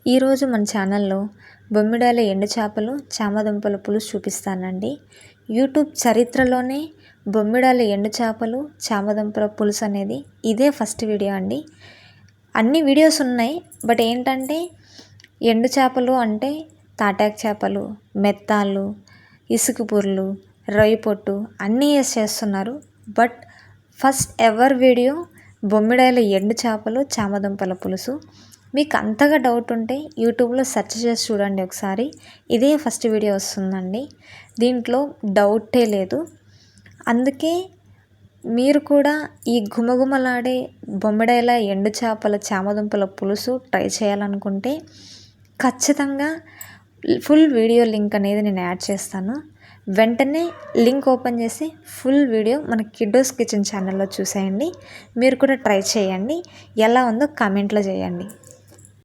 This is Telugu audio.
ఈరోజు మన ఛానల్లో బొమ్మిడాయిల ఎండు చేపలు చామదుంపల పులుసు చూపిస్తానండి. యూట్యూబ్ చరిత్రలోనే బొమ్మిడాయిల ఎండు చేపలు చామదుంపల పులుసు అనేది ఇదే ఫస్ట్ వీడియో అండి. అన్ని వీడియోస్ ఉన్నాయి, బట్ ఏంటంటే ఎండు చేపలు అంటే తాటాకు చేపలు, మెత్తాలు, ఇసుకపూర్లు, రొయ్య పొట్టు అన్నీ వేసి చేస్తున్నారు. బట్ ఫస్ట్ ఎవర్ వీడియో బొమ్మిడాయిల ఎండు చేపలు చామదుంపల పులుసు. మీకు అంతగా డౌట్ ఉంటే యూట్యూబ్లో సెర్చ్ చేసి చూడండి ఒకసారి. ఇదే ఫస్ట్ వీడియో వస్తుందండి, దీంట్లో డౌటే లేదు. అందుకే మీరు కూడా ఈ గుమగుమలాడే బొమ్మిడాయిల ఎండు చేపల చామదుంపల పులుసు ట్రై చేయాలనుకుంటే ఖచ్చితంగా ఫుల్ వీడియో లింక్ అనేది నేను యాడ్ చేస్తాను. వెంటనే లింక్ ఓపెన్ చేసి ఫుల్ వీడియో మన కిడ్డోస్ కిచెన్ ఛానల్లో చూసేయండి. మీరు కూడా ట్రై చేయండి, ఎలా ఉందో కామెంట్లో చేయండి.